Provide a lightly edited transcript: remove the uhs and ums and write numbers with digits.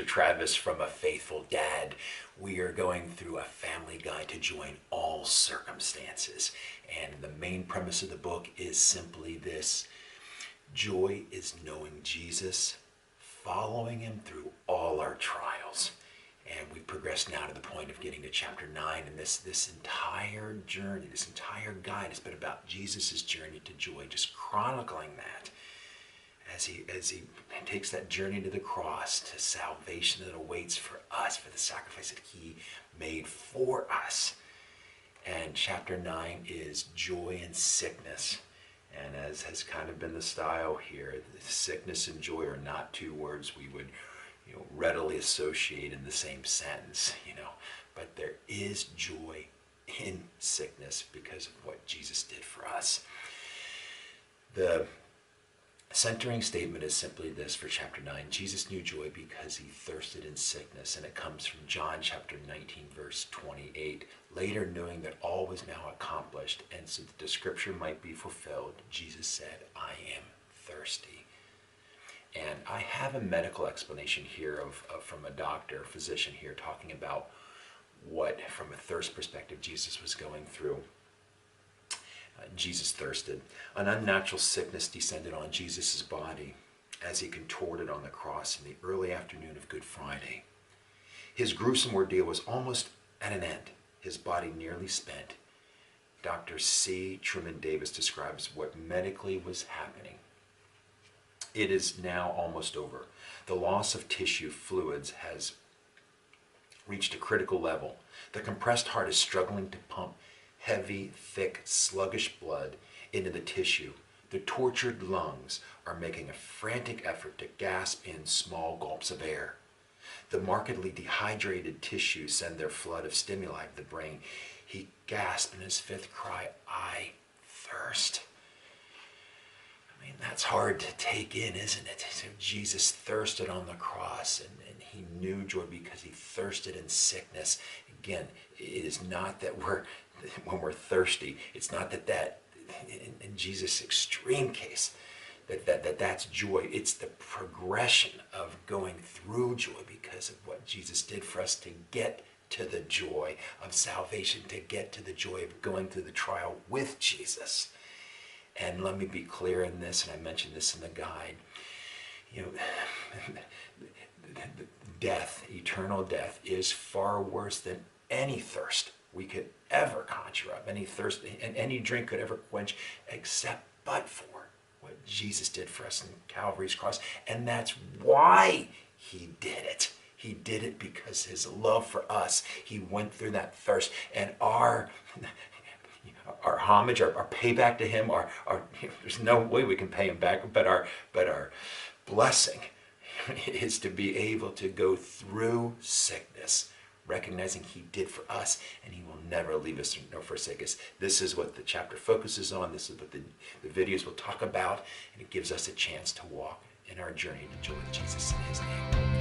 Travis from A Faithful Dad. We are going through a family guide to joy in all circumstances. And the main premise of the book is simply this: joy is knowing Jesus, following him through all our trials. And we progress now to the point of getting to chapter 9. And this entire journey, this entire guide has been about Jesus' journey to joy, just chronicling that as he takes that journey to the cross, to salvation that awaits for us, for the sacrifice that he made for us. And chapter 9 is joy and sickness. And as has kind of been the style here, sickness and joy are not two words we would readily associate in the same sentence, but there is joy in sickness because of what Jesus did for us. The centering statement is simply this for chapter 9: Jesus knew joy because he thirsted in sickness, and it comes from John chapter 19 verse 28. Later, knowing that all was now accomplished, and so that the scripture might be fulfilled, Jesus said, "I am thirsty." And I have a medical explanation here from a doctor, a physician here, talking about what, from a thirst perspective, Jesus was going through. Jesus thirsted. An unnatural sickness descended on Jesus' body as he contorted on the cross in the early afternoon of Good Friday. His gruesome ordeal was almost at an end, his body nearly spent. Dr. C. Truman Davis describes what medically was happening. It is now almost over. The loss of tissue fluids has reached a critical level. The compressed heart is struggling to pump heavy, thick, sluggish blood into the tissue. The tortured lungs are making a frantic effort to gasp in small gulps of air. The markedly dehydrated tissues send their flood of stimuli to the brain. He gasped in his fifth cry, "I thirst." I mean, that's hard to take in, isn't it? So Jesus thirsted on the cross, and he knew joy because he thirsted in sickness. Again, it is not that when we're thirsty, it's not that in Jesus' extreme case, that's joy. It's the progression of going through joy because of what Jesus did for us to get to the joy of salvation, to get to the joy of going through the trial with Jesus. And let me be clear in this, and I mentioned this in the guide. Death, eternal death, is far worse than any thirst we could ever conjure up, any thirst and any drink could ever quench, except but for what Jesus did for us on Calvary's cross. And that's why he did it. He did it because his love for us. He went through that thirst, and our homage, our payback to him, there's no way we can pay him back, but our blessing is to be able to go through sickness, recognizing he did for us, and he will never leave us nor forsake us. This is what the chapter focuses on. This is what the videos will talk about, and it gives us a chance to walk in our journey to joy with Jesus in his name.